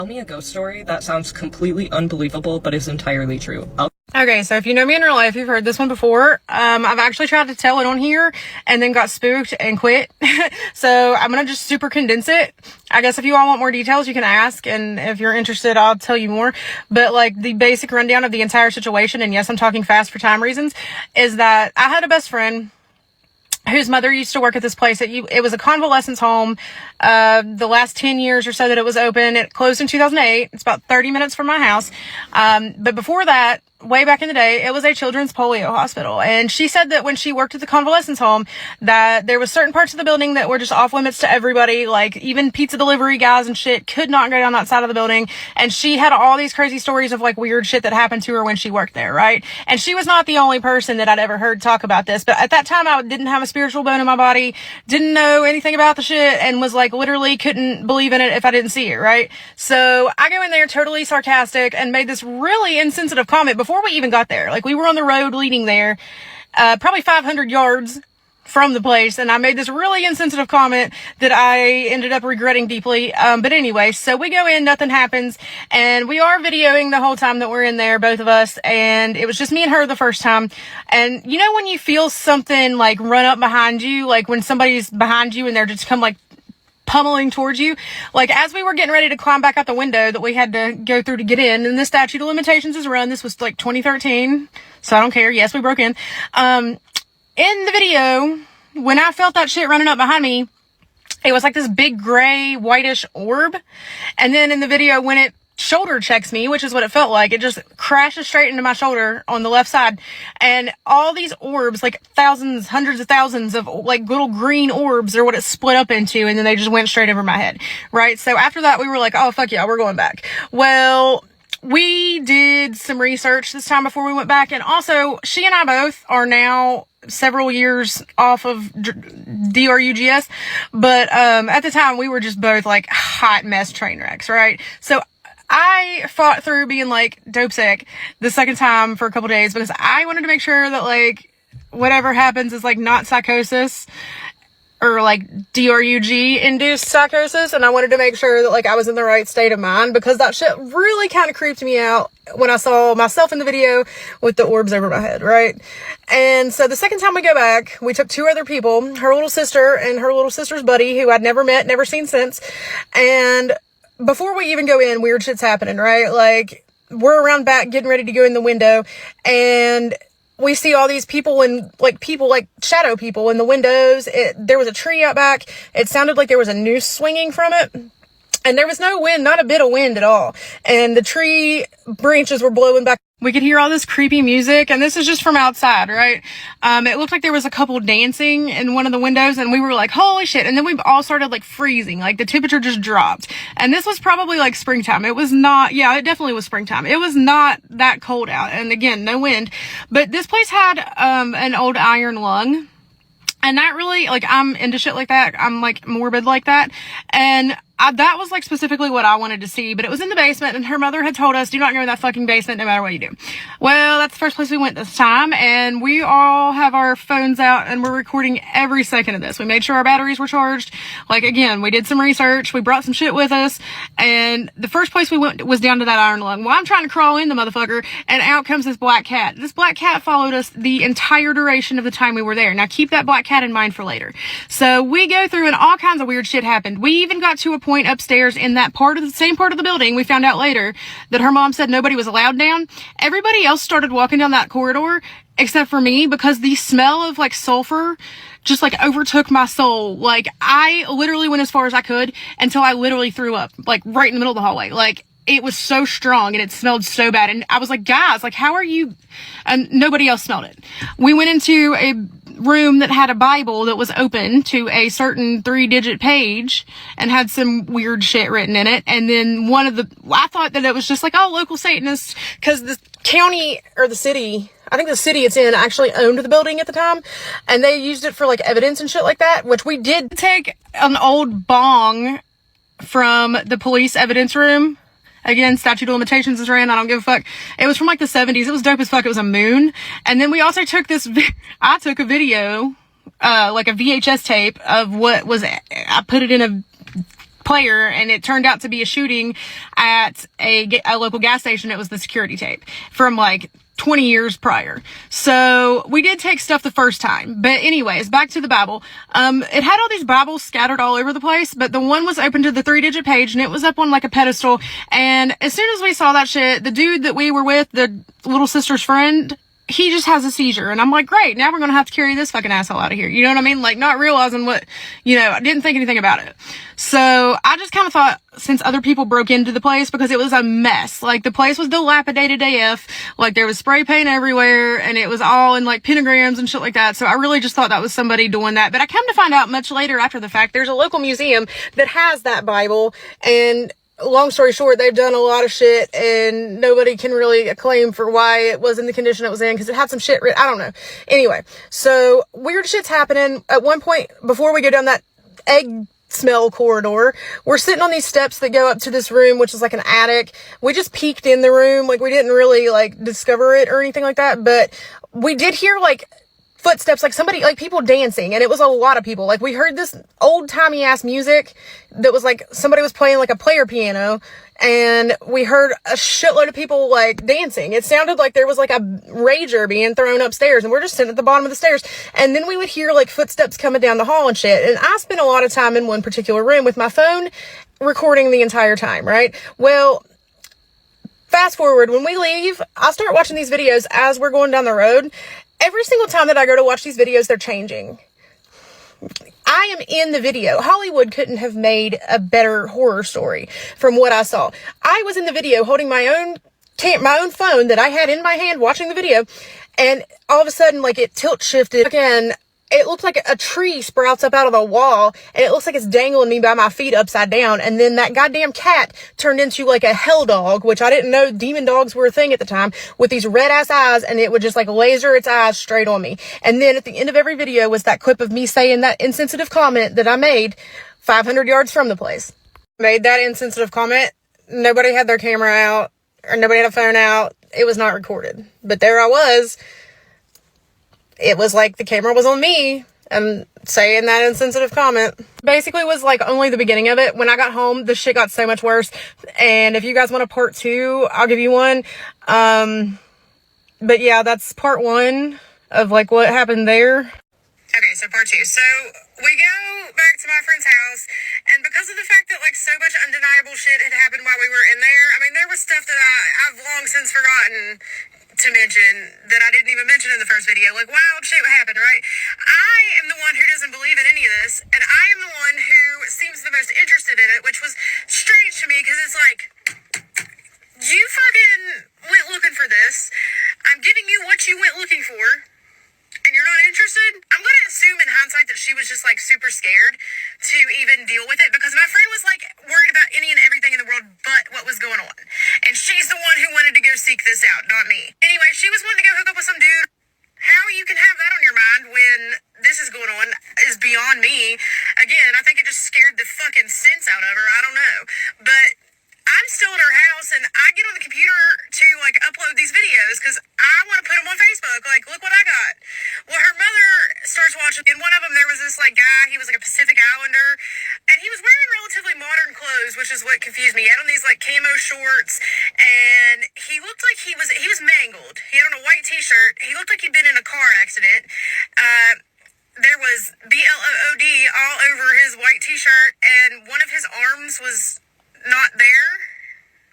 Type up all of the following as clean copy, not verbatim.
Tell me a ghost story that sounds completely unbelievable but is entirely true. Okay, so if you know me in real life, you've heard this one before. I've actually tried to tell it on here and then got spooked and quit. So I'm gonna just super condense it. I guess if you all want more details, you can ask, and if you're interested, I'll tell you more. But like the basic rundown of the entire situation, and yes, I'm talking fast for time reasons, is that I had a best friend whose mother used to work at this place. It was a convalescence home. The last 10 years or so that it was open, it closed in 2008. It's about 30 minutes from my house. But before that, way back in the day, it was a children's polio hospital. And she said that when she worked at the convalescence home, that there was certain parts of the building that were just off limits to everybody. Like even pizza delivery guys and shit could not go down that side of the building. And she had all these crazy stories of like weird shit that happened to her when she worked there, right? And she was not the only person that I'd ever heard talk about this. But at that time, I didn't have a spiritual bone in my body, didn't know anything about the shit, and was like literally couldn't believe in it if I didn't see it, right? So I go in there totally sarcastic and made this really insensitive comment before we even got there. Like we were on the road leading there, probably 500 yards from the place, and I made this really insensitive comment that I ended up regretting deeply. But anyway, so we go in, nothing happens, and we are videoing the whole time that we're in there, both of us, and it was just me and her the first time. And you know when you feel something like run up behind you, like when somebody's behind you and they're just come like pummeling towards you, like as we were getting ready to climb back out the window that we had to go through to get in, and the statute of limitations is run. This was like 2013, so I don't care. Yes, we broke in. In the video, when I felt that shit running up behind me, it was like this big gray whitish orb. And then in the video, when it shoulder checks me, which is what it felt like, it just crashes straight into my shoulder on the left side, and all these orbs, like thousands, hundreds of thousands of like little green orbs are what it split up into, and then they just went straight over my head, right? So after that we were like, oh fuck yeah, we're going back. Well, we did some research this time before we went back, and also she and I both are now several years off of DRUGS, but at the time we were just both like hot mess train wrecks, right? So I fought through being like dope sick the second time for a couple days because I wanted to make sure that like whatever happens is like not psychosis or like DRUG induced psychosis, and I wanted to make sure that like I was in the right state of mind, because that shit really kind of creeped me out when I saw myself in the video with the orbs over my head, right? And so the second time we go back, we took two other people, her little sister and her little sister's buddy, who I'd never met, never seen since. And before we even go in, weird shit's happening, right? Like we're around back getting ready to go in the window, and we see all these people and like shadow people in the windows. There was a tree out back. It sounded like there was a noose swinging from it. And there was no wind, not a bit of wind at all. And the tree branches were blowing back. We could hear all this creepy music, and this is just from outside, right? It looked like there was a couple dancing in one of the windows, and we were like, holy shit. And then we all started like freezing, like the temperature just dropped. And this was probably like springtime. It was not, yeah, it definitely was springtime. It was not that cold out. And again, no wind. But this place had an old iron lung. And that really, like, I'm into shit like that. I'm like morbid like that. And that was like specifically what I wanted to see, but it was in the basement, and her mother had told us, do not go in that fucking basement no matter what you do. Well, that's the first place we went this time, and we all have our phones out and we're recording every second of this. We made sure our batteries were charged. Like, again, we did some research, we brought some shit with us, and the first place we went was down to that iron lung. Well, I'm trying to crawl in the motherfucker, and out comes this black cat. This black cat followed us the entire duration of the time we were there. Now keep that black cat in mind for later. So we go through, and all kinds of weird shit happened. We even got to a point upstairs in that same part of the building. We found out later that her mom said nobody was allowed down. Everybody else started walking down that corridor except for me, because the smell of like sulfur just like overtook my soul. Like I literally went as far as I could until I literally threw up, like right in the middle of the hallway. Like it was so strong and it smelled so bad. And I was like, guys, like, how are you? And nobody else smelled it. We went into a room that had a Bible that was open to a certain 3-digit page and had some weird shit written in it. And then I thought that it was just like, oh, local Satanists, because the county or the city, I think the city it's in actually owned the building at the time, and they used it for like evidence and shit like that, which we did take an old bong from the police evidence room. Again, statute of limitations is ran. I don't give a fuck. It was from like the 70s. It was dope as fuck. It was a moon. And then we also took I took a video, like a VHS tape of what was, I put it in a player, and it turned out to be a shooting at a local gas station. It was the security tape from like 20 years prior. So we did take stuff the first time. But anyways, back to the Bible. It had all these Bibles scattered all over the place, but the one was open to the 3-digit page, and it was up on like a pedestal. And as soon as we saw that shit, the dude that we were with, the little sister's friend, he just has a seizure. And I'm like, great, now we're going to have to carry this fucking asshole out of here. You know what I mean? Like, not realizing what, I didn't think anything about it. So I just kind of thought, since other people broke into the place, because it was a mess. Like, the place was dilapidated AF. Like, there was spray paint everywhere, and it was all in like pentagrams and shit like that. So I really just thought that was somebody doing that. But I come to find out much later after the fact, there's a local museum that has that Bible, and long story short, they've done a lot of shit, and nobody can really acclaim for why it was in the condition it was in, because it had some shit I don't know. Anyway, so weird shit's happening. At one point, before we go down that egg smell corridor, we're sitting on these steps that go up to this room, which is like an attic. We just peeked in the room. Like, we didn't really like discover it or anything like that, but we did hear like footsteps, like somebody, like people dancing, and it was a lot of people. Like, we heard this old-timey ass music that was like somebody was playing like a player piano, and we heard a shitload of people like dancing. It sounded like there was like a rager being thrown upstairs, and we're just sitting at the bottom of the stairs. And then we would hear like footsteps coming down the hall and shit. And I spent a lot of time in one particular room with my phone recording the entire time, right? Well, fast forward, when we leave, I start watching these videos as we're going down the road. Every single time that I go to watch these videos, they're changing. I am in the video. Hollywood couldn't have made a better horror story from what I saw. I was in the video holding my own phone that I had in my hand watching the video, and all of a sudden, like, it tilt shifted again. It looks like a tree sprouts up out of the wall, and it looks like it's dangling me by my feet upside down. And then that goddamn cat turned into like a hell dog, which I didn't know demon dogs were a thing at the time, with these red ass eyes, and it would just like laser its eyes straight on me. And then at the end of every video was that clip of me saying that insensitive comment that I made 500 yards from the place. Made that insensitive comment. Nobody had their camera out, or nobody had a phone out. It was not recorded. But there I was. It was like the camera was on me and saying that insensitive comment. Basically was like only the beginning of it. When I got home, the shit got so much worse. And if you guys want a part 2, I'll give you one. But yeah, that's part 1 of like what happened there. Okay, so part 2. So we go back to my friend's house, and because of the fact that like so much undeniable shit had happened while we were in there, I mean, there was stuff that I've long since forgotten to mention that I didn't even mention in the first video. Like, wild shit happened, right? I am the one who doesn't believe in any of this, and I am the one who seems the most interested in it, which was strange to me, because it's like, you fucking went looking for this. I'm giving you what you went looking for, and you're not interested? I'm gonna assume in hindsight that she was just like super scared to even deal with it, because my friend was like worried about any and everything in the world but what was going on. And she's the one who wanted to go seek this out, not me. Anyway, she was wanting to go hook up with some dude. How you can have that on your mind when this is going on is beyond me. Again, I think it just scared the fucking sense out of her. I don't know. But I'm still at her house, and I get on the computer to like upload these videos because I want to put them on Facebook. Like, look what I got. Well, her mother starts watching. In one of them, there was this like guy. He was like a Pacific Islander, and he was wearing relatively modern clothes, which is what confused me. He had on these like camo shorts, and he looked like he was mangled. He had on a white t-shirt. He looked like he'd been in a car accident. There was BLOOD all over his white t-shirt, and one of his arms was not there,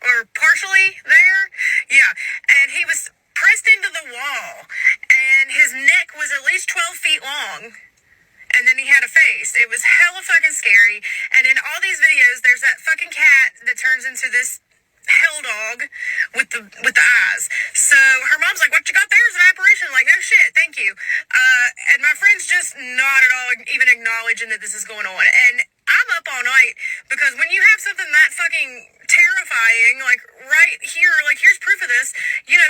or partially there. Yeah, and he was pressed into the wall, and his neck was at least 12 feet long, and then he had a face. It was hella fucking scary. And in all these videos, there's that fucking cat that turns into this hell dog with the eyes. So her mom's like, what you got there is an apparition. Like, no shit, thank you. And my friend's just not at all even acknowledging that this is going on. And I'm up all night because when you have something that fucking terrifying, like right here, like here's proof of this, you know,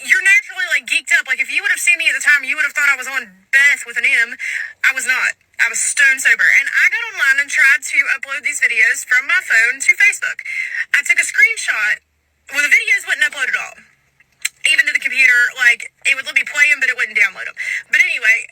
you're naturally like geeked up. Like if you would have seen me at the time, you would have thought I was on Beth with an M. I was not. I was stone sober. And I got online and tried to upload these videos from my phone to Facebook. I took a screenshot. Well, the videos wouldn't upload at all. Even to the computer, like it would let me play them, but it wouldn't download them. But anyway,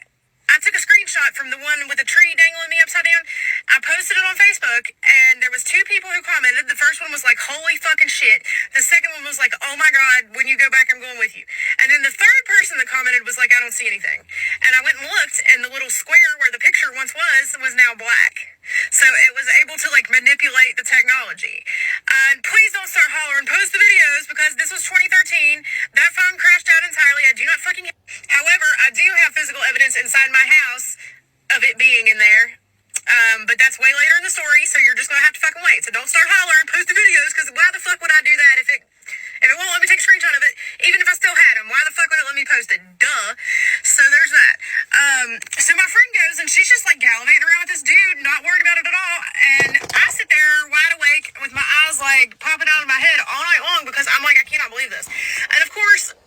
I took a screenshot from the one with the tree dangling me upside down, I posted it on Facebook, and there was 2 people who commented. The first one was like, holy fucking shit. The second one was like, oh my God, when you go back, I'm going with you. And then the third person that commented was like, I don't see anything. And I went and looked, and the little square where the picture once was now black. So it was able to like manipulate the technology. And please don't start hollering, post the videos, because this was 2013. That phone crashed out entirely. I do not fucking. However, I do have physical evidence inside my house of it being in there. But that's way later in the story, so you're just gonna have to fucking wait. So don't start hollering, post the videos, because why the fuck would I do that if it won't let me take a screenshot of it, even if I still had them? Why the fuck would it let me post it? Duh. So there's that. So my friend goes, and she's just like gallivanting around with this dude, not worried about it at all. And I sit there wide awake with my eyes like popping out of my head all night long because I'm like, I cannot believe this. And of course,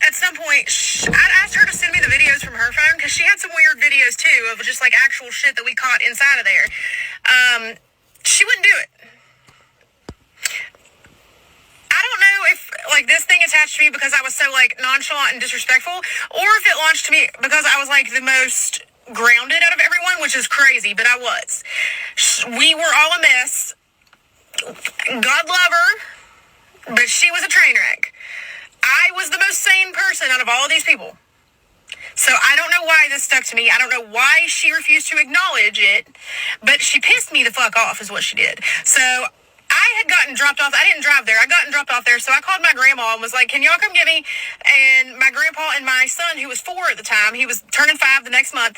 at some point, I asked her to send me the videos from her phone because she had some weird videos too of just like actual shit that we caught inside of there. She wouldn't do it. I don't know if like this thing attached to me because I was so like nonchalant and disrespectful, or if it launched to me because I was like the most grounded out of everyone, which is crazy, but I was. We were all a mess. God love her, but she was a train wreck. I was the most sane person out of all of these people. So I don't know why this stuck to me. I don't know why she refused to acknowledge it, but she pissed me the fuck off is what she did. So I had gotten dropped off. I didn't drive there. I gotten dropped off there. So I called my grandma and was like, can y'all come get me? And my grandpa and my son, who was 4 at the time, he was turning 5 the next month,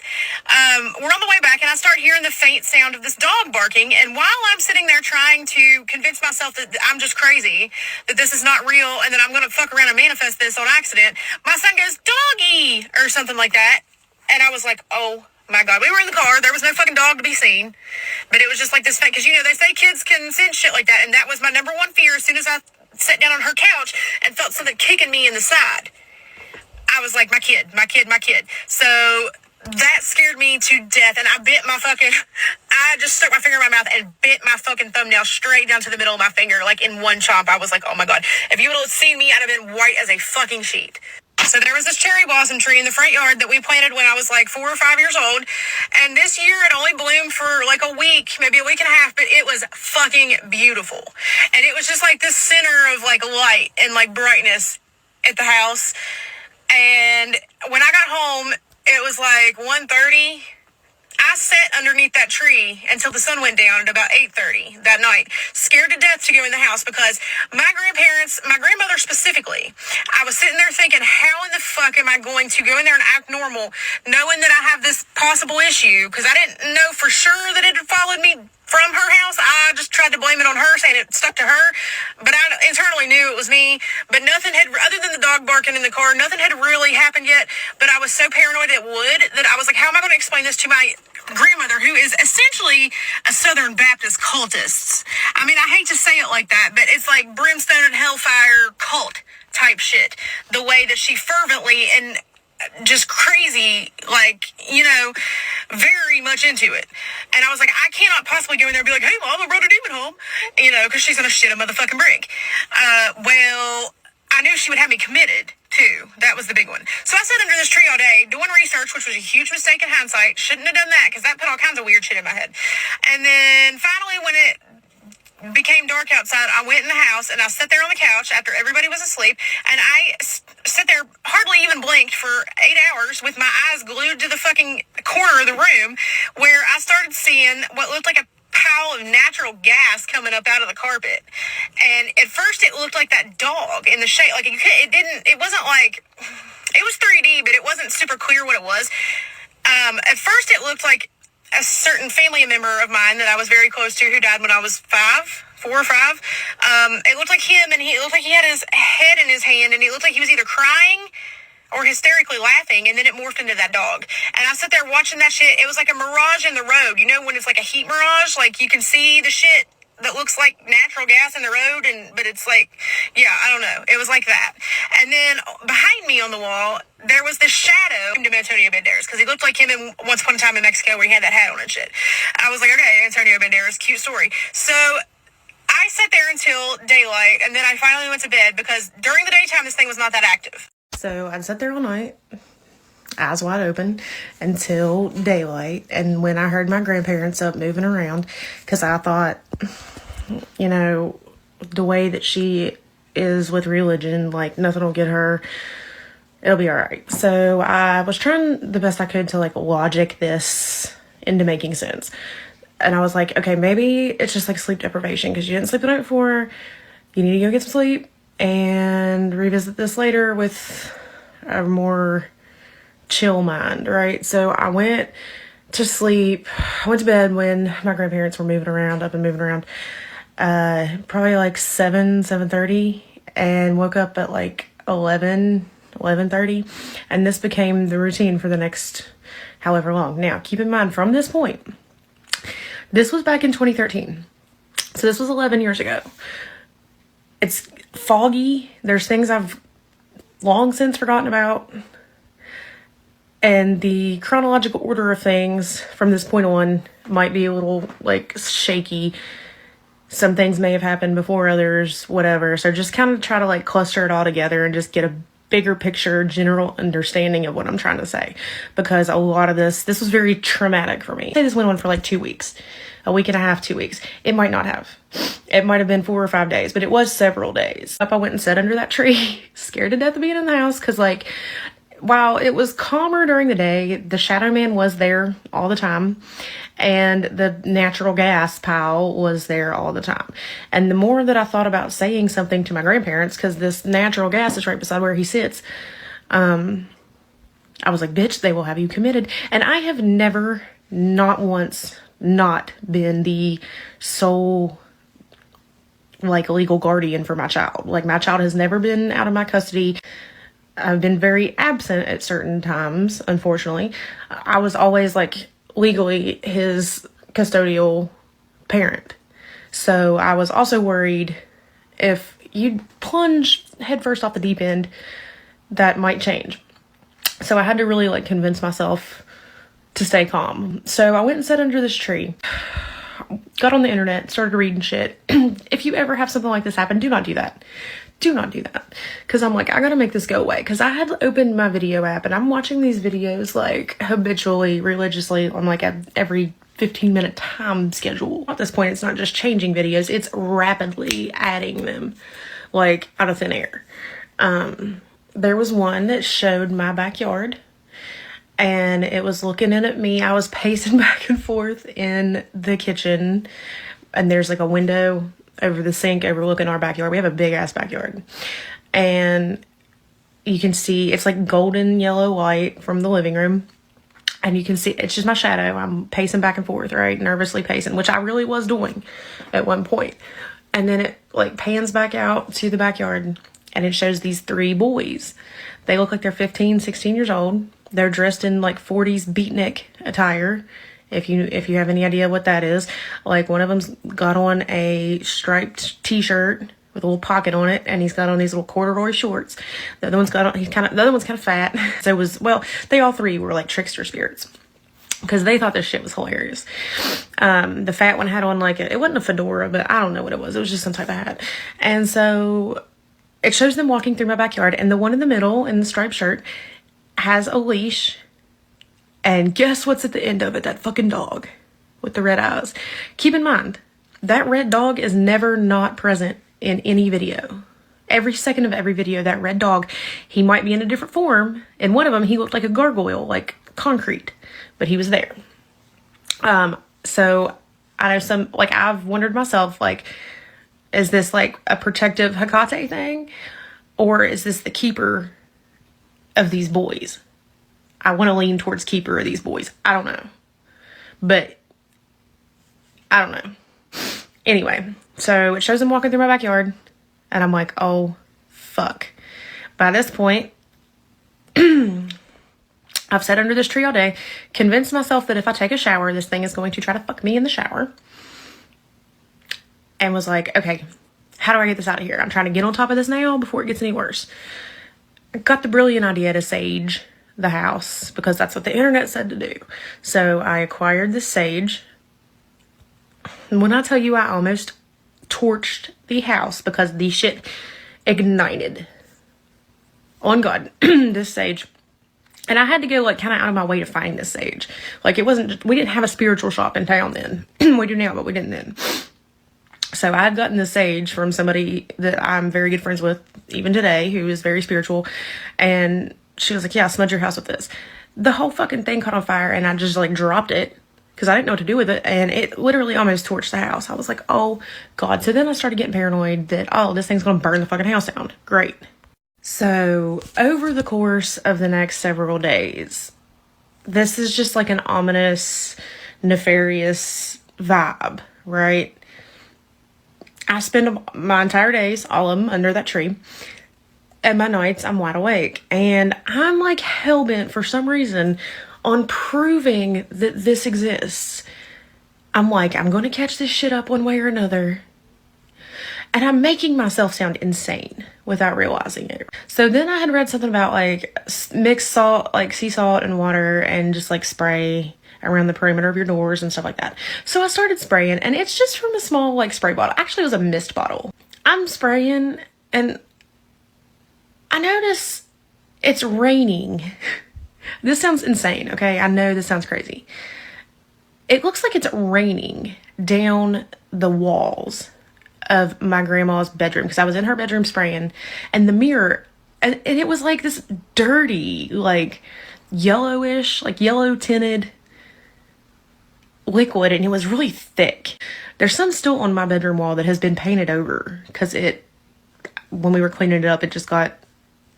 we're on the way back, and I start hearing the faint sound of this dog barking. And while I'm sitting there trying to convince myself that I'm just crazy, that this is not real, and that I'm going to fuck around and manifest this on accident, my son goes, doggy, or something like that. And I was like, oh my God. We were in the car. There was no fucking dog to be seen. But it was just like this thing. Because, you know, they say kids can sense shit like that. And that was my number one fear. As soon as I sat down on her couch and felt something kicking me in the side, I was like, my kid. So that scared me to death. And I just stuck my finger in my mouth and bit my fucking thumbnail straight down to the middle of my finger. Like in one chomp. I was like, oh my God. If you would have seen me, I'd have been white as a fucking sheet. So there was this cherry blossom tree in the front yard that we planted when I was like 4 or 5 years old. And this year it only bloomed for like a week, maybe a week and a half, but it was fucking beautiful. And it was just like this center of like light and like brightness at the house. And when I got home, it was like 1:30. I sat underneath that tree until the sun went down at about 8:30 that night, scared to death to go in the house because my grandparents, my grandmother specifically, I was sitting there thinking, how in the fuck am I going to go in there and act normal knowing that I have this possible issue? Because I didn't know for sure that it had followed me from her house. I just tried to blame it on her, saying it stuck to her. But I internally knew it was me. But nothing had, other than the dog barking in the car, nothing had really happened yet. But I was so paranoid it would that I was like, how am I going to explain this to my grandmother, who is essentially a Southern Baptist cultist? I mean, I hate to say it like that, but it's like brimstone and hellfire cult type shit. The way that she fervently and just crazy, like, you know, very much into it. And I was like, I cannot possibly go in there and be like, hey, Mom, I brought a demon home, you know, because she's going to shit a motherfucking brick. Well, I knew she would have me committed, too. That was the big one. So I sat under this tree all day doing research, which was a huge mistake in hindsight. Shouldn't have done that, because that put all kinds of weird shit in my head. And then finally, when it became dark outside, I went in the house and I sat there on the couch after everybody was asleep, and I sat there, hardly even blinked for 8 hours with my eyes glued to the fucking corner of the room, where I started seeing what looked like a pile of natural gas coming up out of the carpet. And at first it looked like that dog in the shade. Like it wasn't like, it was 3D, but it wasn't super clear what it was. At first it looked like a certain family member of mine that I was very close to, who died when I was 4 or 5. It looked like him, and it looked like he had his head in his hand, and it looked like he was either crying or hysterically laughing, and then it morphed into that dog. And I sat there watching that shit. It was like a mirage in the road. You know when it's like a heat mirage? Like you can see the shit that looks like natural gas in the road, but it's like, yeah, I don't know. It was like that. And then behind me on the wall, there was this shadow to Antonio Banderas, because he looked like him in Once Upon a Time in Mexico, where he had that hat on and shit. I was like, okay, Antonio Banderas, cute story. So I sat there until daylight, and then I finally went to bed, because during the daytime, this thing was not that active. So I sat there all night, eyes wide open until daylight. And when I heard my grandparents up moving around, because I thought, you know, the way that she is with religion, like nothing will get her, it'll be all right. So I was trying the best I could to like logic this into making sense. And I was like, okay, maybe it's just like sleep deprivation because you didn't sleep the night before. You need to go get some sleep and revisit this later with a more chill mind, right? So I went to sleep. I went to bed when my grandparents were moving around, up and moving around, probably like 7:30, and woke up at like 11:30, and this became the routine for the next however long. Now, keep in mind, from this point, this was back in 2013, so this was 11 years ago. It's foggy. There's things I've long since forgotten about. And the chronological order of things from this point on might be a little like shaky. Some things may have happened before others, whatever. So just kind of try to like cluster it all together and just get a bigger picture, general understanding of what I'm trying to say. Because a lot of this was very traumatic for me. Say this went on for like 2 weeks, a week and a half, 2 weeks. It might not have. It might have been 4 or 5 days, but it was several days. Up, I went and sat under that tree, scared to death of being in the house, because like, while it was calmer during the day, the shadow man was there all the time, and the natural gas pile was there all the time. And the more that I thought about saying something to my grandparents, because this natural gas is right beside where he sits, I was like, bitch, they will have you committed. And I have never, not once, not been the sole like legal guardian for my child. Like, my child has never been out of my custody. I've been very absent at certain times, unfortunately. I was always like legally his custodial parent. So I was also worried if you plunge headfirst off the deep end, that might change. So I had to really like convince myself to stay calm. So I went and sat under this tree, got on the internet, started reading shit. If you ever have something like this happen, do not do that. Do not do that. Because I'm like, I gotta make this go away. Because I had opened my video app and I'm watching these videos like habitually, religiously on like every 15-minute time schedule. At this point, it's not just changing videos, it's rapidly adding them like out of thin air. There was one that showed my backyard, and it was looking in at me. I was pacing back and forth in the kitchen, and there's like a window over the sink overlooking our backyard. We have a big ass backyard, and you can see it's like golden yellow light from the living room, and you can see it's just my shadow. I'm pacing back and forth, right, nervously pacing, which I really was doing at one point. And then it like pans back out to the backyard, and it shows these 3 boys. They look like they're 15, 16 years old. They're dressed in like 40s beatnik attire. If you have any idea what that is, like one of them's got on a striped t-shirt with a little pocket on it, and he's got on these little corduroy shorts. The other one's got on, the other one's kind of fat. So they all 3 were like trickster spirits, because they thought this shit was hilarious. The fat one had on like it wasn't a fedora, but I don't know what it was. It was just some type of hat. And so it shows them walking through my backyard, and the one in the middle in the striped shirt has a leash. And guess what's at the end of it? That fucking dog with the red eyes. Keep in mind, that red dog is never not present in any video. Every second of every video, that red dog, he might be in a different form. In one of them, he looked like a gargoyle, like concrete, but he was there. So I know I've wondered myself, like, is this like a protective Hecate thing? Or is this the keeper of these boys? I want to lean towards keeper of these boys. I don't know. But I don't know. Anyway, so it shows them walking through my backyard, and I'm like, oh, fuck. By this point, I've sat under this tree all day, convinced myself that if I take a shower, this thing is going to try to fuck me in the shower. And was like, okay, how do I get this out of here? I'm trying to get on top of this now before it gets any worse. I got the brilliant idea to sage the house, because that's what the internet said to do. So I acquired this sage. And when I tell you I almost torched the house because the shit ignited. On God, this sage And I had to go like kind of out of my way to find this sage. Like it wasn't, we didn't have a spiritual shop in town then. We do now, but we didn't then. So I had gotten the sage from somebody that I'm very good friends with even today, who is very spiritual. And she was like, yeah, smudge your house with this. The whole fucking thing caught on fire and I just like dropped it because I didn't know what to do with it. And it literally almost torched the house. I was like, oh God. So then I started getting paranoid that, oh, this thing's going to burn the fucking house down. Great. So over the course of the next several days, this is just like an ominous, nefarious vibe, right? I spend my entire days, all of them, under that tree. And my nights, I'm wide awake. And I'm like hellbent for some reason on proving that this exists. I'm like, I'm going to catch this shit up one way or another. And I'm making myself sound insane without realizing it. So then I had read something about like mixed salt, like sea salt and water, and just like spray around the perimeter of your doors and stuff like that. So I started spraying, and it's just from a small like spray bottle. Actually, it was a mist bottle. I'm spraying and I notice it's raining. This sounds insane, okay? I know this sounds crazy. It looks like it's raining down the walls of my grandma's bedroom, because I was in her bedroom spraying, and the mirror, and it was like this dirty, like yellowish, like yellow tinted liquid, and it was really thick. There's some still on my bedroom wall that has been painted over because when we were cleaning it up, it just got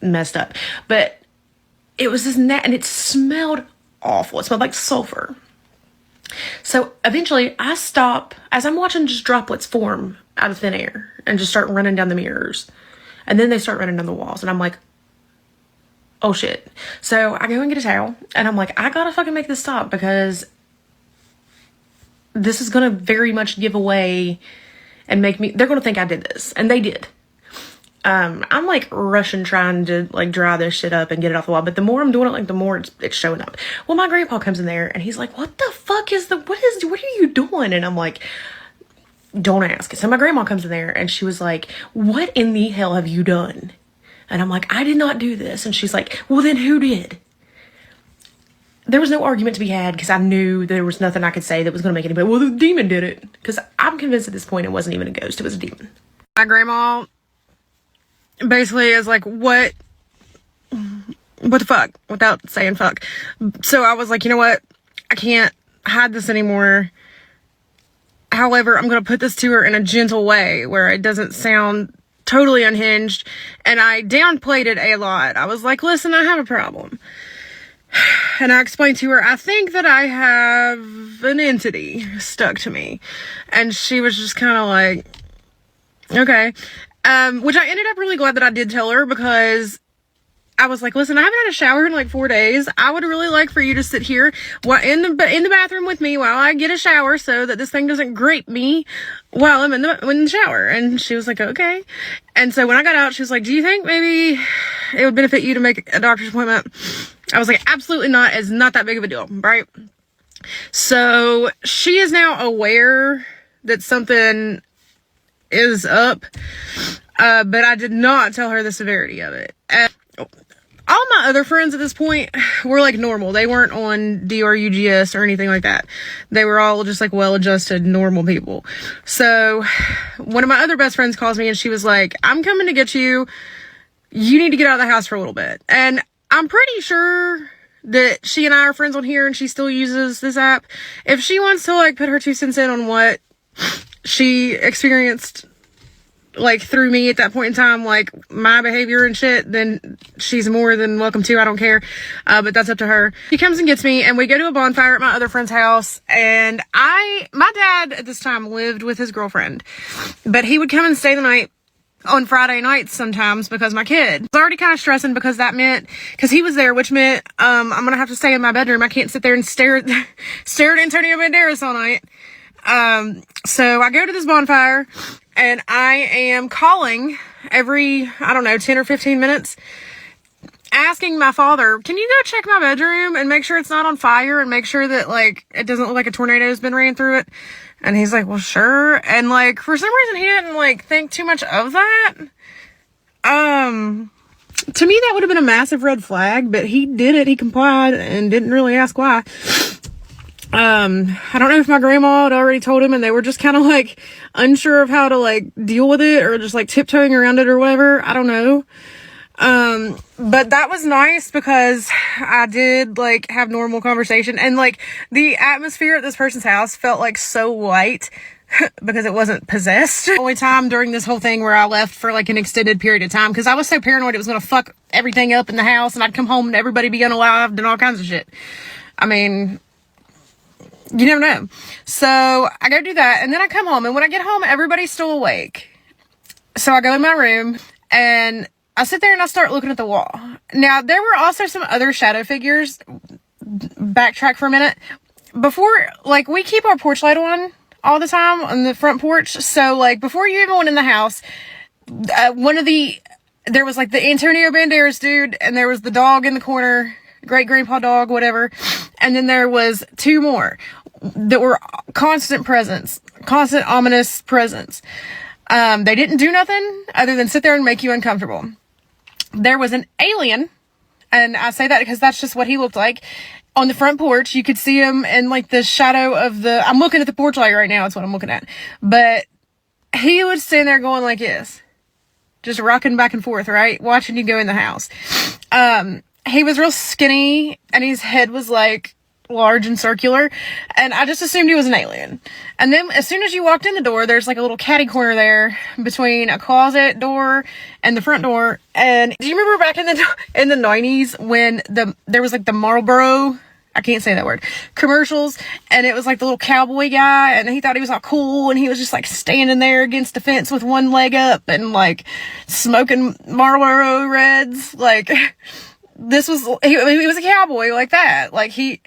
messed up. But it was this and it smelled awful. It smelled like sulfur. So eventually I stop as I'm watching just droplets form out of thin air and just start running down the mirrors. And then they start running down the walls. And I'm like, oh shit. So I go and get a towel and I'm like, I gotta fucking make this stop because this is gonna very much give away and make me, they're gonna think I did this. And they did. I'm like rushing trying to like dry this shit up and get it off the wall. But the more I'm doing it, like the more it's showing up. Well, my grandpa comes in there and he's like, what the fuck what are you doing? And I'm like, don't ask. So my grandma comes in there and she was like, what in the hell have you done? And I'm like, I did not do this. And she's like, well then who did? There was no argument to be had because I knew there was nothing I could say that was going to make anybody, well, the demon did it. Because I'm convinced at this point it wasn't even a ghost. It was a demon. My grandma basically is like, what the fuck, without saying fuck. So I was like, you know what, I can't hide this anymore. However, I'm gonna put this to her in a gentle way where it doesn't sound totally unhinged. And I downplayed it a lot. I was like, listen, I have a problem. And I explained to her, I think that I have an entity stuck to me. And she was just kind of like, okay. Which I ended up really glad that I did tell her, because I was like, listen, I haven't had a shower in like 4 days. I would really like for you to sit here in the bathroom with me while I get a shower so that this thing doesn't grape me while I'm in the shower. And she was like, okay. And so when I got out, she was like, do you think maybe it would benefit you to make a doctor's appointment? I was like, absolutely not. It's not that big of a deal, right? So she is now aware that something is up, but I did not tell her the severity of it. And all my other friends at this point were like normal. They weren't on DRUGS or anything like that. They were all just like well-adjusted, normal people. So one of my other best friends calls me and she was like, I'm coming to get you. You need to get out of the house for a little bit. And I'm pretty sure that she and I are friends on here and she still uses this app. If she wants to like put her 2 cents in on what she experienced like through me at that point in time, like my behavior and shit, then she's more than welcome to. I don't care. But that's up to her. She comes and gets me and we go to a bonfire at my other friend's house. And my dad at this time lived with his girlfriend, but he would come and stay the night on Friday nights sometimes because my kid was already kind of stressing because that meant, because he was there, which meant, I'm going to have to stay in my bedroom. I can't sit there and stare at Antonio Banderas all night. So I go to this bonfire and I am calling every, 10 or 15 minutes, asking my father, can you go check my bedroom and make sure it's not on fire and make sure that like, it doesn't look like a tornado has been ran through it? And he's like, well, sure. And like, for some reason he didn't like think too much of that. To me, that would have been a massive red flag, but he did it. He complied and didn't really ask why. I don't know if my grandma had already told him and they were just kind of like unsure of how to like deal with it or just like tiptoeing around it or whatever. I don't know. But that was nice because I did like have normal conversation, and like the atmosphere at this person's house felt like so light because it wasn't possessed. The only time during this whole thing where I left for like an extended period of time because I was so paranoid it was going to fuck everything up in the house and I'd come home and everybody be unalived and all kinds of shit. I mean, you never know. So I go do that, and then I come home, and when I get home, everybody's still awake. So I go in my room, and I sit there and I start looking at the wall. Now, there were also some other shadow figures. Backtrack for a minute. Before, like, we keep our porch light on all the time on the front porch. So, like, before you even went in the house, there was, like, the Antonio Banderas dude, and there was the dog in the corner, great grandpa dog, whatever. And then there was two more that were constant presence, constant ominous presence. They didn't do nothing other than sit there and make you uncomfortable. There was an alien, and I say that because that's just what he looked like. On the front porch, you could see him in like the shadow of I'm looking at the porch light right now, that's what I'm looking at. But he would stand there going like this, just rocking back and forth, right? Watching you go in the house. He was real skinny, and his head was like large and circular, and I just assumed he was an alien. And then as soon as you walked in the door, there's like a little catty corner there between a closet door and the front door. And do you remember back in the 90s when there was like the Marlboro, I can't say that word, commercials, and it was like the little cowboy guy, and he thought he was all cool, and he was just like standing there against the fence with one leg up and like smoking Marlboro Reds, like he was a cowboy like that. Like he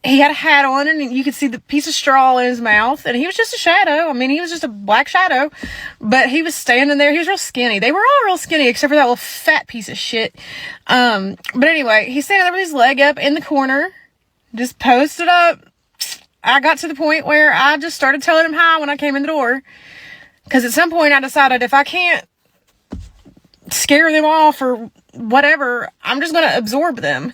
had a hat on, and you could see the piece of straw in his mouth, and he was just a shadow. I mean, he was just a black shadow, but he was standing there. He was real skinny. They were all real skinny except for that little fat piece of shit. But anyway, he's standing there with his leg up in the corner, just posted up. I got to the point where I just started telling him hi when I came in the door, because at some point I decided if I can't scare them off or whatever, I'm just going to absorb them.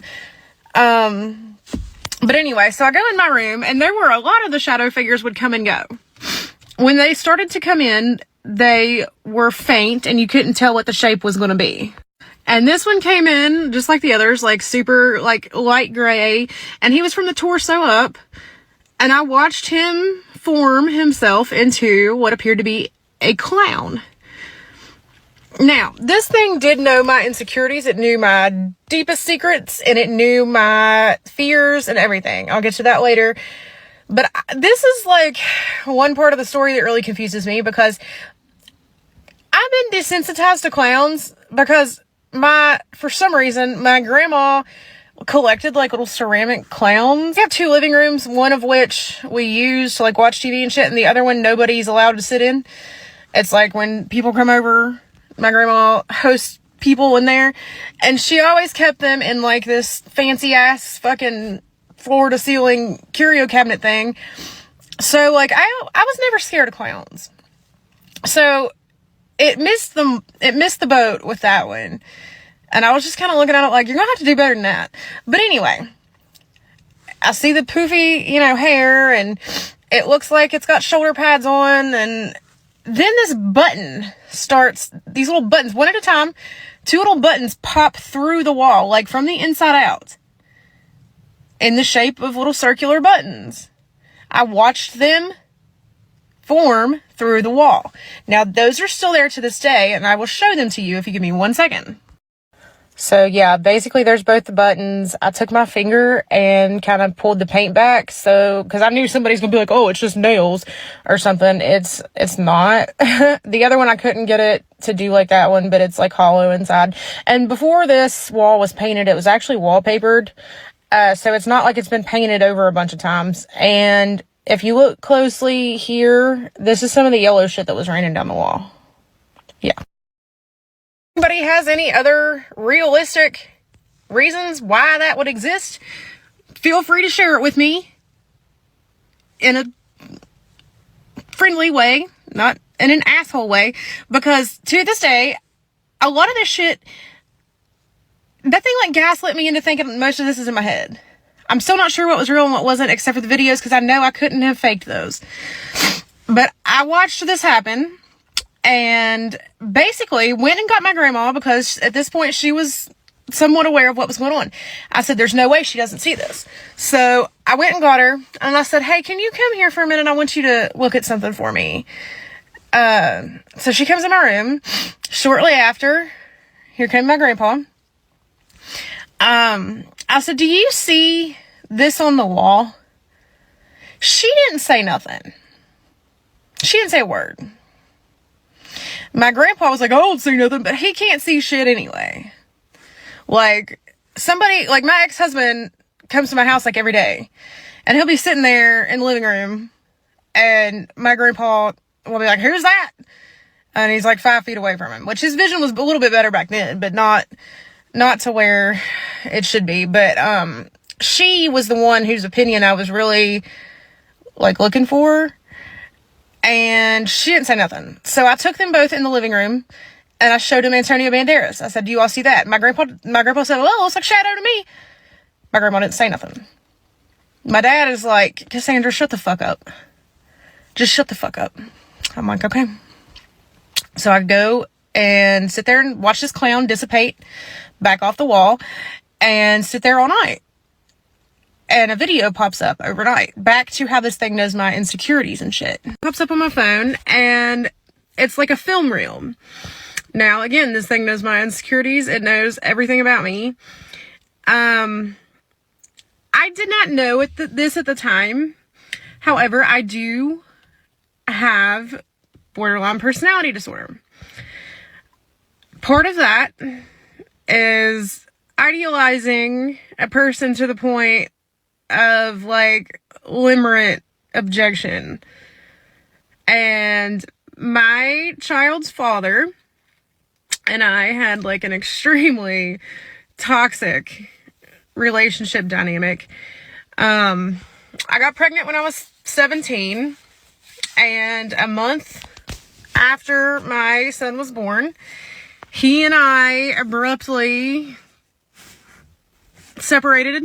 But anyway, so I go in my room, and there were a lot of the shadow figures would come and go. When they started to come in, they were faint, and you couldn't tell what the shape was going to be. And this one came in, just like the others, like super, like light gray, and he was from the torso up, and I watched him form himself into what appeared to be a clown. Now, this thing did know my insecurities. It knew my deepest secrets, and it knew my fears and everything. I'll get to that later. But this is like one part of the story that really confuses me, because I've been desensitized to clowns because for some reason, my grandma collected like little ceramic clowns. We have 2 living rooms, one of which we use to like watch TV and shit, and the other one nobody's allowed to sit in. It's like when people come over, my grandma hosts people in there, and she always kept them in like this fancy ass fucking floor to ceiling curio cabinet thing. So like I was never scared of clowns. So it missed the boat with that one. And I was just kind of looking at it like, you're gonna have to do better than that. But anyway, I see the poofy, hair, and it looks like it's got shoulder pads on, and then this button starts, these little buttons, one at a time, 2 little buttons pop through the wall, like from the inside out, in the shape of little circular buttons. I watched them form through the wall. Now, those are still there to this day, and I will show them to you if you give me 1 second. So yeah, basically there's both the buttons. I took my finger and kind of pulled the paint back. So, cause I knew somebody's gonna be like, oh, it's just nails or something. It's not. The other one, I couldn't get it to do like that one, but it's like hollow inside. And before this wall was painted, it was actually wallpapered. So it's not like it's been painted over a bunch of times. And if you look closely here, this is some of the yellow shit that was raining down the wall. Yeah. Anybody has any other realistic reasons why that would exist, feel free to share it with me in a friendly way, not in an asshole way, because to this day, a lot of this shit that thing like gaslit me into thinking most of this is in my head. I'm still not sure what was real and what wasn't, except for the videos, because I know I couldn't have faked those. But I watched this happen and basically went and got my grandma, because at this point she was somewhat aware of what was going on. I said, there's no way she doesn't see this. So I went and got her and I said, hey, can you come here for a minute? I want you to look at something for me. So she comes in my room. Shortly after, here came my grandpa. I said, do you see this on the wall? She didn't say nothing. She didn't say a word. My grandpa was like, I don't see nothing, but he can't see shit anyway. Like, somebody, like my ex-husband comes to my house like every day, and he'll be sitting there in the living room, and my grandpa will be like, who's that? And he's like 5 feet away from him, which his vision was a little bit better back then, but not to where it should be. But, she was the one whose opinion I was really like looking for, and she didn't say nothing. So I took them both in the living room and I showed him Antonio Banderas. I said, do you all see that? My grandpa said, well, it looks like Shadow to me. My grandma didn't say nothing. My dad is like, Cassandra, shut the fuck up. Just shut the fuck up. I'm like, okay. So I go and sit there and watch this clown dissipate back off the wall and sit there all night. And a video pops up overnight. Back to how this thing knows my insecurities and shit. Pops up on my phone and it's like a film reel. Now, again, this thing knows my insecurities. It knows everything about me. I did not know this at the time. However, I do have borderline personality disorder. Part of that is idealizing a person to the point of like limerent objection. And my child's father and I had like an extremely toxic relationship dynamic. I got pregnant when I was 17, and a month after my son was born, he and I abruptly separated,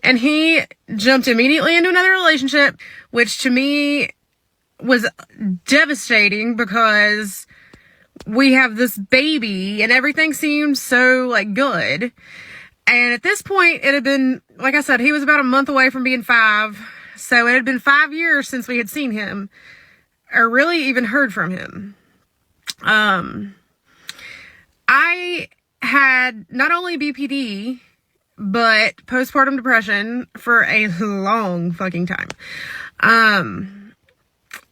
and he jumped immediately into another relationship, which to me was devastating because we have this baby and everything seemed so like good. And at this point it had been, like I said, he was about a month away from being 5. So it had been 5 years since we had seen him or really even heard from him. I had not only BPD, but postpartum depression for a long fucking time.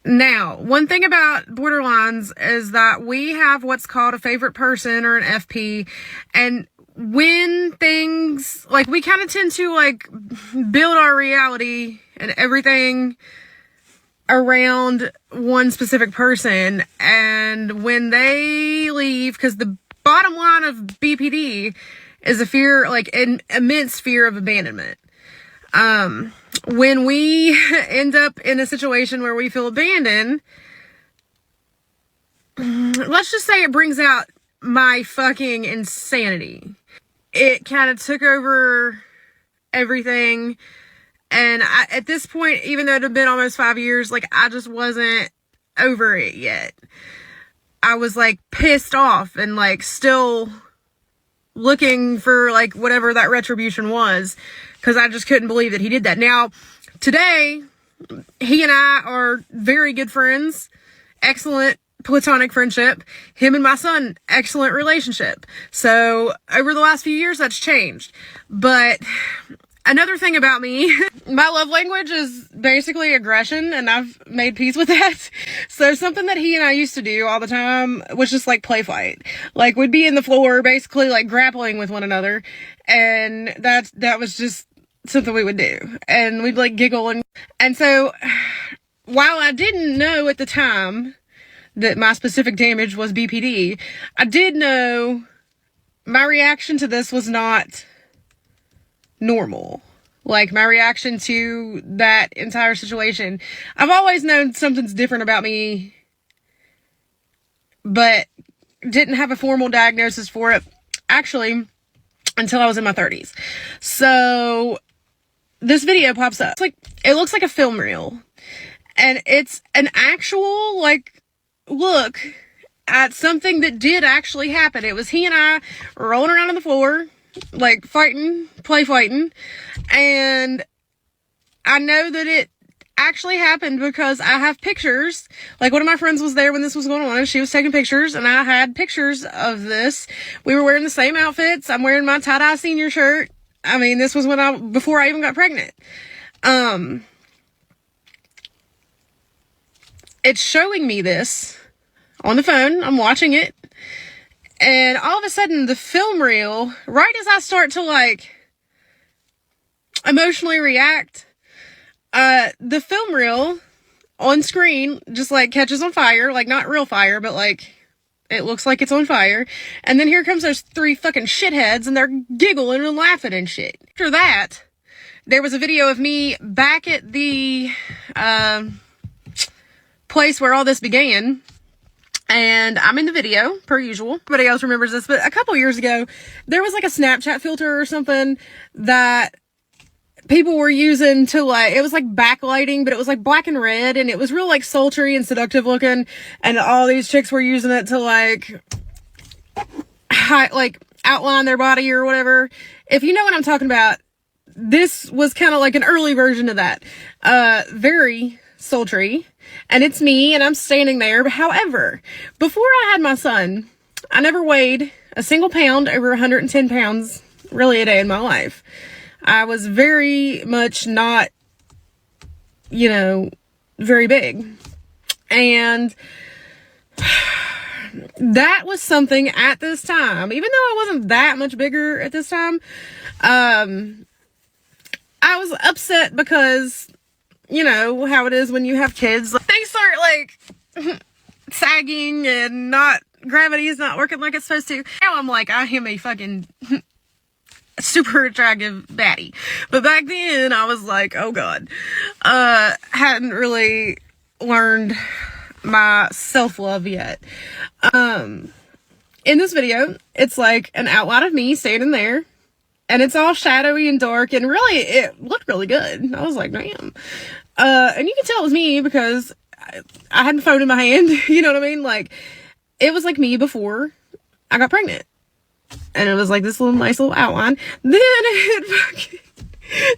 Now, one thing about borderlines is that we have what's called a favorite person or an FP. And when things, like, we kind of tend to, like, build our reality and everything around one specific person. And when they leave, because the bottom line of BPD is a fear, like an immense fear of abandonment. When we end up in a situation where we feel abandoned, let's just say it brings out my fucking insanity. It kind of took over everything. And at this point, even though it had been almost 5 years, like, I just wasn't over it yet. I was, like, pissed off and, like, still looking for, like, whatever that retribution was, because I just couldn't believe that he did that. Now, today, he and I are very good friends, excellent platonic friendship. Him and my son, excellent relationship. So, over the last few years, that's changed. But another thing about me, my love language is basically aggression, and I've made peace with that. So something that he and I used to do all the time was just like play fight. Like, we'd be in the floor basically like grappling with one another, and that was just something we would do. And we'd like giggle and so while I didn't know at the time that my specific damage was BPD, I did know my reaction to this was not normal. Like, my reaction to that entire situation, I've always known something's different about me, but didn't have a formal diagnosis for it. Actually, until I was in my 30s. So this video pops up. It looks like a film reel, and it's an actual like look at something that did actually happen. It was he and I rolling around on the floor, like play fighting, and I know that it actually happened because I have pictures. Like, one of my friends was there when this was going on, and she was taking pictures, and I had pictures of this. We were wearing the same outfits. I'm wearing my tie-dye senior shirt. I mean, this was before I even got pregnant. It's showing me this on the phone. I'm watching it. And all of a sudden, the film reel, right as I start to, like, emotionally react, the film reel on screen just, like, catches on fire. Like, not real fire, but, like, it looks like it's on fire. And then here comes those 3 fucking shitheads, and they're giggling and laughing and shit. After that, there was a video of me back at the place where all this began. And I'm in the video, per usual. Everybody else remembers this, but a couple years ago, there was like a Snapchat filter or something that people were using to, like, it was like backlighting, but it was like black and red, and it was real like sultry and seductive looking, and all these chicks were using it to like outline their body or whatever. If you know what I'm talking about, this was kind of like an early version of that. Very sultry, and it's me, and I'm standing there. However, before I had my son, I never weighed a single pound over 110 pounds really a day in my life. I was very much not, very big. And that was something at this time, even though I wasn't that much bigger at this time, I was upset because, you know, how it is when you have kids. They start, like, sagging and gravity is not working like it's supposed to. Now I'm like, I am a fucking super attractive baddie. But back then, I was like, oh God. Hadn't really learned my self-love yet. In this video, it's like an outline of me standing there. And it's all shadowy and dark, and really, it looked really good. I was like, damn. And you can tell it was me because I had my phone in my hand, you know what I mean? Like, it was like me before I got pregnant. And it was like this nice little outline. Then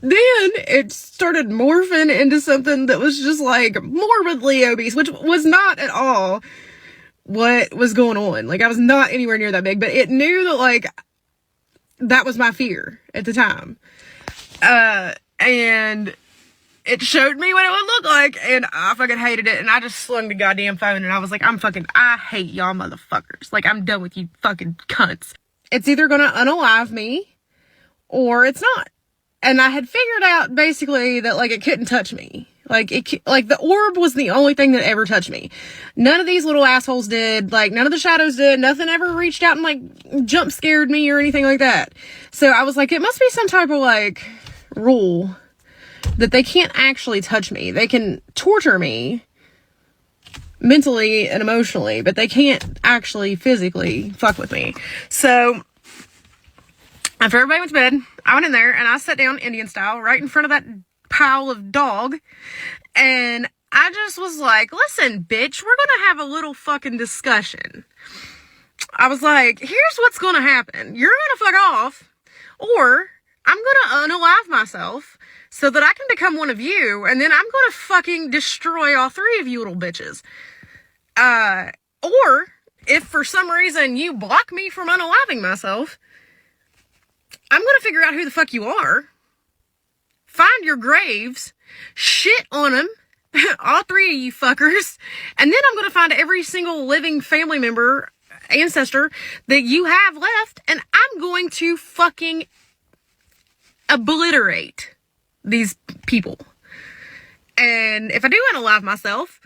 it started morphing into something that was just like morbidly obese, which was not at all what was going on. Like, I was not anywhere near that big, but it knew that, like, that was my fear at the time. And it showed me what it would look like, and I fucking hated it, and I just slung the goddamn phone, and I was like, I hate y'all motherfuckers. Like, I'm done with you fucking cunts. It's either gonna unalive me, or it's not. And I had figured out, basically, that, like, it couldn't touch me. Like, the orb was the only thing that ever touched me. None of these little assholes did. Like, none of the shadows did. Nothing ever reached out and, like, jump scared me or anything like that. So I was like, it must be some type of, like, rule that they can't actually touch me. They can torture me mentally and emotionally, but they can't actually physically fuck with me. So after everybody went to bed, I went in there and I sat down Indian style right in front of that pile of dog, and I just was like, listen, bitch, we're gonna have a little fucking discussion. I was like, here's what's gonna happen. You're gonna fuck off, or I'm gonna unalive myself so that I can become one of you, and then I'm gonna fucking destroy all 3 of you little bitches. Or if for some reason you block me from unaliving myself, I'm gonna figure out who the fuck you are, find your graves, shit on them, all 3 of you fuckers, and then I'm gonna find every single living family member, ancestor that you have left, and I'm going to fucking obliterate these people. And if I do unalive myself,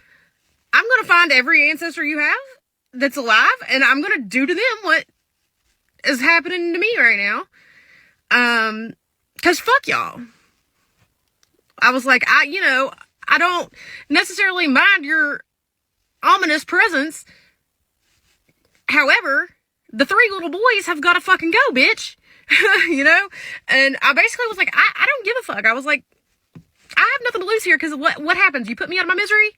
I'm gonna find every ancestor you have that's alive, and I'm gonna do to them what is happening to me right now. Cause fuck y'all. I was like, I don't necessarily mind your ominous presence. However, the 3 little boys have got to fucking go, bitch. You know? And I basically was like, I don't give a fuck. I was like, I have nothing to lose here, because what happens? You put me out of my misery?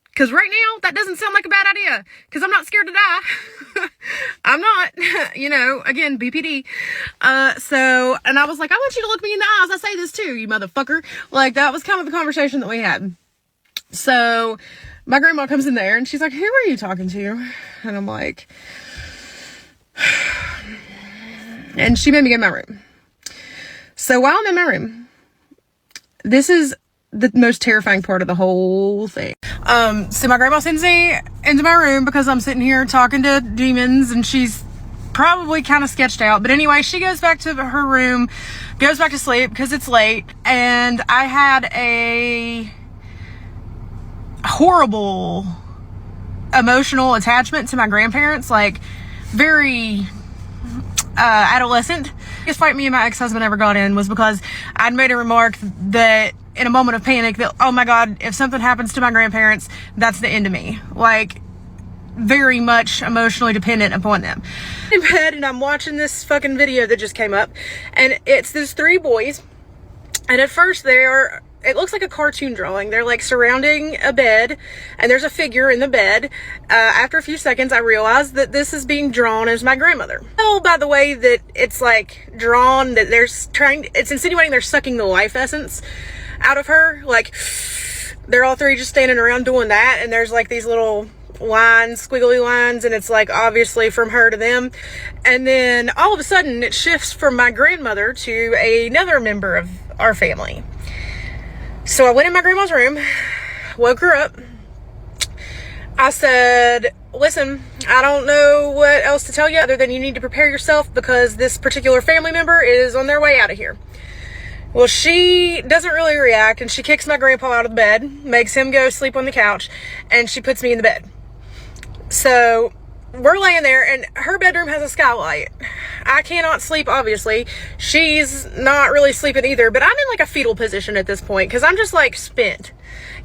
Because right now, that doesn't sound like a bad idea. Because I'm not scared to die. I'm not. You know, again, BPD. And I was like, I want you to look me in the eyes. I say this too, you motherfucker. Like, that was kind of the conversation that we had. So, my grandma comes in there, and she's like, who are you talking to? And I'm like... And she made me get in my room. So, while I'm in my room, this is the most terrifying part of the whole thing. So my grandma sends me into my room because I'm sitting here talking to demons, and she's probably kind of sketched out. But anyway, she goes back to her room, goes back to sleep because it's late, and I had a horrible emotional attachment to my grandparents, like very adolescent. The biggest fight me and my ex-husband ever got in was because I'd made a remark that in a moment of panic that, oh my God, if something happens to my grandparents, that's the end of me. Like, very much emotionally dependent upon them. I'm in bed and I'm watching this fucking video that just came up, and it's these 3 boys, and at first it looks like a cartoon drawing. They're like surrounding a bed, and there's a figure in the bed. After a few seconds, I realized that this is being drawn as my grandmother. Oh, by the way, that it's like drawn, that it's insinuating they're sucking the life essence out of her. Like, they're all 3 just standing around doing that, and there's like these little lines, squiggly lines, and it's like obviously from her to them. And then all of a sudden it shifts from my grandmother to another member of our family. So I went in my grandma's room, woke her up. I said, listen, I don't know what else to tell you other than you need to prepare yourself, because this particular family member is on their way out of here. Well, she doesn't really react, and she kicks my grandpa out of the bed, makes him go sleep on the couch, and she puts me in the bed. So we're laying there, and her bedroom has a skylight. I cannot sleep, obviously. She's not really sleeping either, but I'm in like a fetal position at this point because I'm just like spent,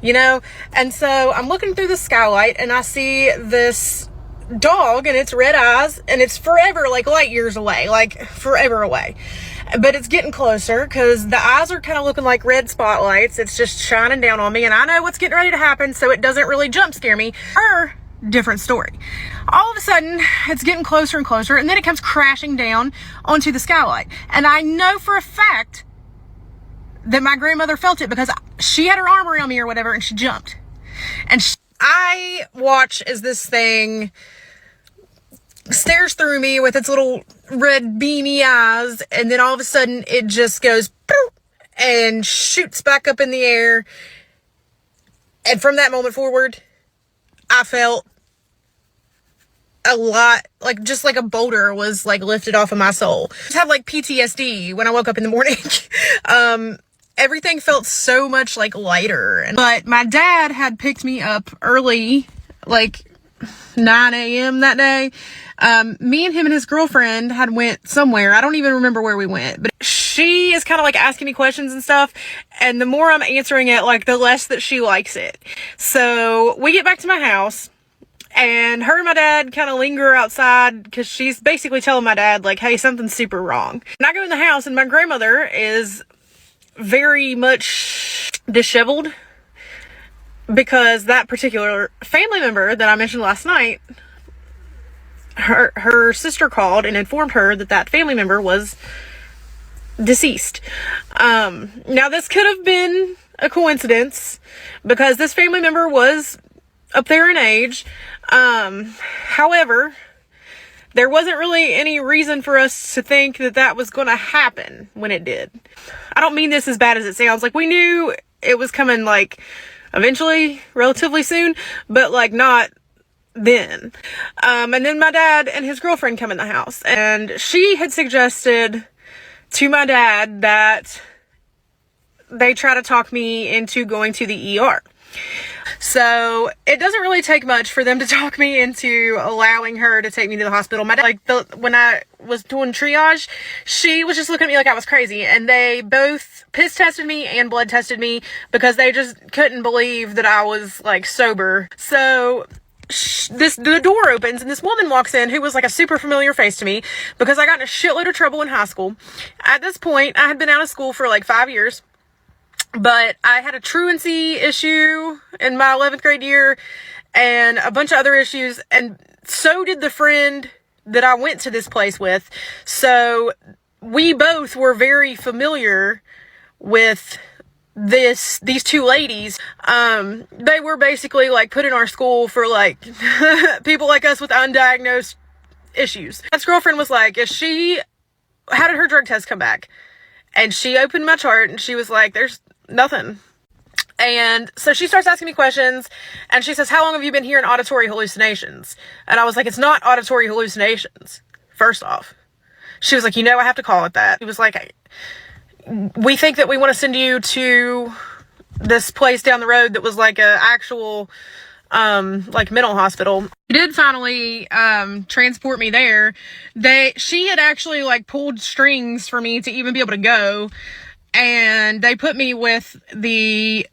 you know? And so I'm looking through the skylight, and I see this dog and its red eyes, and it's forever, like light years away, like forever away. But it's getting closer because the eyes are kind of looking like red spotlights. It's just shining down on me, and I know what's getting ready to happen, so it doesn't really jump scare me. Different story. All of a sudden, it's getting closer and closer, and then it comes crashing down onto the skylight. And I know for a fact that my grandmother felt it because she had her arm around me or whatever, and she jumped. And I watch as this thing stares through me with its little red beamy eyes, and then all of a sudden it just goes poof, and shoots back up in the air. And from that moment forward, I felt a lot, like just like a boulder was like lifted off of my soul. I just have like PTSD when I woke up in the morning. Everything felt so much like lighter. But my dad had picked me up early, like 9 a.m. that day. Me and him and his girlfriend had went somewhere. I don't even remember where we went, but she is kind of like asking me questions and stuff. And the more I'm answering it, like the less that she likes it. So we get back to my house, and her and my dad kind of linger outside because she's basically telling my dad like, hey, something's super wrong. And I go in the house, and my grandmother is very much disheveled because that particular family member that I mentioned last night, her sister called and informed her that family member was deceased. Now this could have been a coincidence because this family member was up there in age. However, there wasn't really any reason for us to think that was going to happen when it did. I don't mean this as bad as it sounds. Like, we knew it was coming, like, eventually, relatively soon, but, like, not then. And then my dad and his girlfriend come in the house, and she had suggested to my dad that they try to talk me into going to the ER. So it doesn't really take much for them to talk me into allowing her to take me to the hospital. My dad, when I was doing triage, she was just looking at me like I was crazy, and they both piss tested me and blood tested me because they just couldn't believe that I was like sober. So the door opens and this woman walks in who was like a super familiar face to me because I got in a shitload of trouble in high school. At this point, I had been out of school for like 5 years, but I had a truancy issue in my 11th grade year and a bunch of other issues, and so did the friend that I went to this place with. So we both were very familiar with these two ladies. They were basically like put in our school for like people like us with undiagnosed issues. This girlfriend was like, how did her drug test come back? And she opened my chart and she was like, there's nothing. And so she starts asking me questions and she says, how long have you been hearing auditory hallucinations? And I was like, it's not auditory hallucinations. First off, she was like, I have to call it that. It was like, we think that we want to send you to this place down the road that was like a actual, like mental hospital. She did finally, transport me there. She had actually like pulled strings for me to even be able to go. And they put me with the,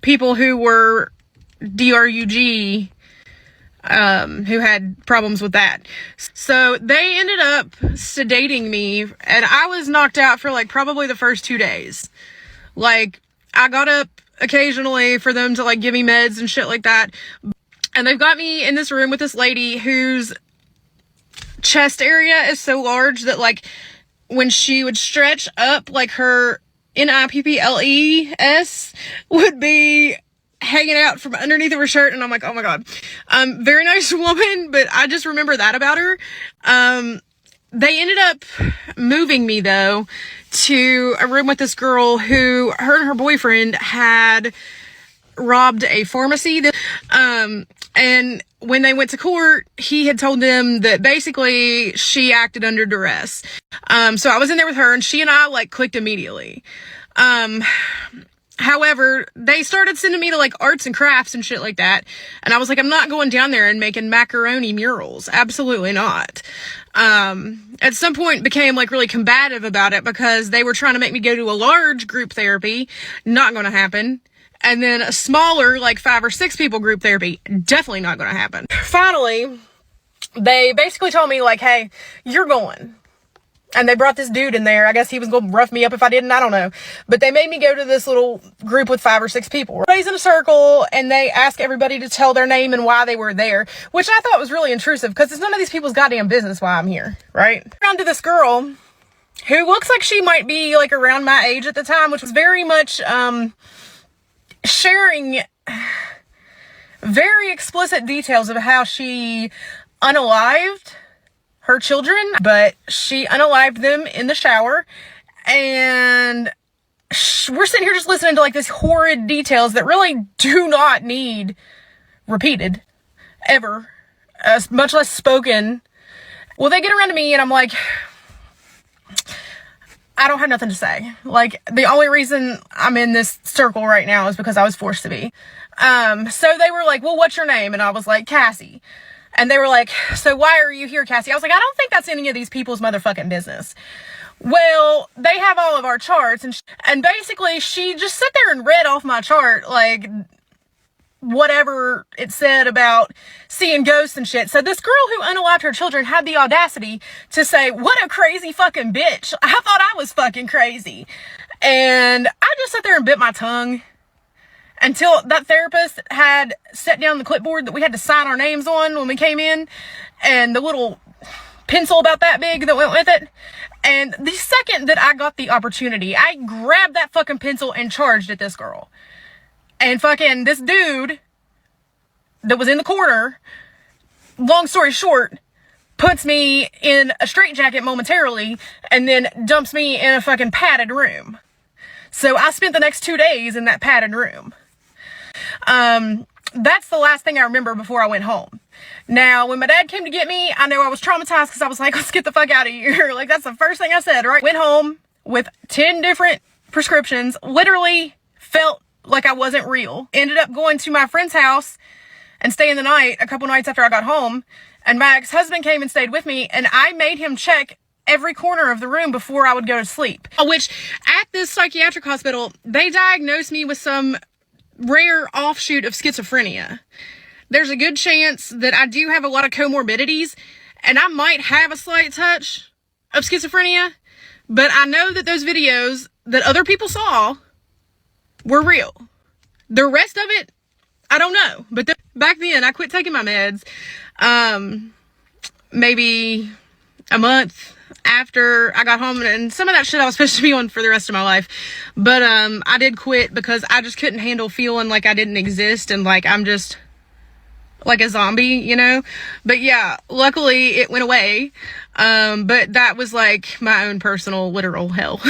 people who were DRUG, who had problems with that. So they ended up sedating me and I was knocked out for like probably the first 2 days. Like I got up occasionally for them to like give me meds and shit like that. And they've got me in this room with this lady whose chest area is so large that like when she would stretch up, like her NIPPLES would be hanging out from underneath of her shirt. And I'm like, oh my God. Very nice woman, but I just remember that about her. They ended up moving me though to a room with this girl who, her and her boyfriend had robbed a pharmacy. And when they went to court, he had told them that basically she acted under duress. So I was in there with her and she and I like clicked immediately. However, they started sending me to like arts and crafts and shit like that. And I was like, I'm not going down there and making macaroni murals. Absolutely not. At some point became like really combative about it because they were trying to make me go to a large group therapy. Not going to happen. And then a smaller, like 5 or 6 people group therapy. Definitely not going to happen. Finally, they basically told me like, hey, you're going. And they brought this dude in there. I guess he was going to rough me up if I didn't. I don't know. But they made me go to this little group with 5 or 6 people. Everybody's in a circle and they ask everybody to tell their name and why they were there, which I thought was really intrusive because it's none of these people's goddamn business why I'm here, right? Around to this girl who looks like she might be like around my age at the time, which was very much, sharing very explicit details of how she unalived her children, but she unalived them in the shower. And we're sitting here just listening to like this horrid details that really do not need repeated ever, much less spoken. Well, they get around to me and I'm like, I don't have nothing to say. Like, the only reason I'm in this circle right now is because I was forced to be. So they were like, well, what's your name? And I was like, Cassie. And they were like, so why are you here, Cassie? I was like, I don't think that's any of these people's motherfucking business. Well, they have all of our charts. And basically, she just sat there and read off my chart, like, whatever it said about seeing ghosts and shit. So this girl who unalived her children had the audacity to say, what a crazy fucking bitch. I thought I was fucking crazy. And I just sat there and bit my tongue until that therapist had set down the clipboard that we had to sign our names on when we came in and the little pencil about that big that went with it. And the second that I got the opportunity, I grabbed that fucking pencil and charged at this girl. And fucking this dude that was in the corner, long story short, puts me in a straitjacket momentarily and then dumps me in a fucking padded room. So I spent the next 2 days in that padded room. That's the last thing I remember before I went home. Now, when my dad came to get me, I know I was traumatized because I was like, let's get the fuck out of here. Like, that's the first thing I said, right? Went home with 10 different prescriptions, literally felt like I wasn't real. Ended up going to my friend's house and staying the night a couple nights after I got home. And my ex-husband came and stayed with me and I made him check every corner of the room before I would go to sleep. Which, at this psychiatric hospital, they diagnosed me with some rare offshoot of schizophrenia. there's a good chance that I do have a lot of comorbidities, and I might have a slight touch of schizophrenia, but I know that those videos that other people saw were real. The rest of it, I don't know. But back then, I quit taking my meds maybe a month after I got home, and some of that shit I was supposed to be on for the rest of my life. But I did quit because I just couldn't handle feeling like I didn't exist and like I'm just like a zombie, you know? But yeah, luckily it went away. But that was like my own personal literal hell.